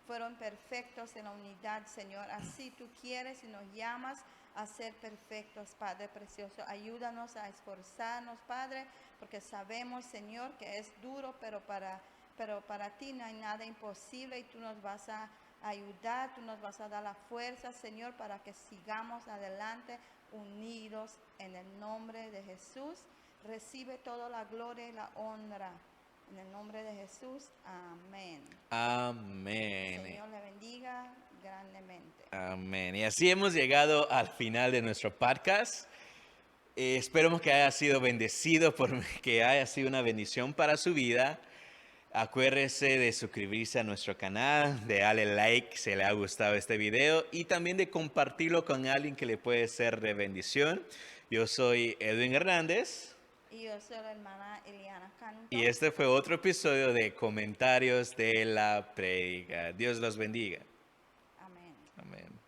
fueron perfectos en la unidad, Señor. Así tú quieres y nos llamas a ser perfectos, Padre precioso. Ayúdanos a esforzarnos, Padre, porque sabemos, Señor, que es duro, pero para ti no hay nada imposible, y tú nos vas a ayudar, tú nos vas a dar la fuerza, Señor, para que sigamos adelante unidos en el nombre de Jesús. Recibe toda la gloria y la honra. En el nombre de Jesús, amén. Amén. El Señor le bendiga grandemente. Amén. Y así hemos llegado al final de nuestro podcast. Esperemos que haya sido bendecido, que haya sido una bendición para su vida. Acuérdese de suscribirse a nuestro canal, de darle like si le ha gustado este video, y también de compartirlo con alguien que le puede ser de bendición. Yo soy Edwin Hernández. Y yo soy la hermana Eliana Canto. Y este fue otro episodio de Comentarios de la Prédica. Dios los bendiga. Amén. Amén.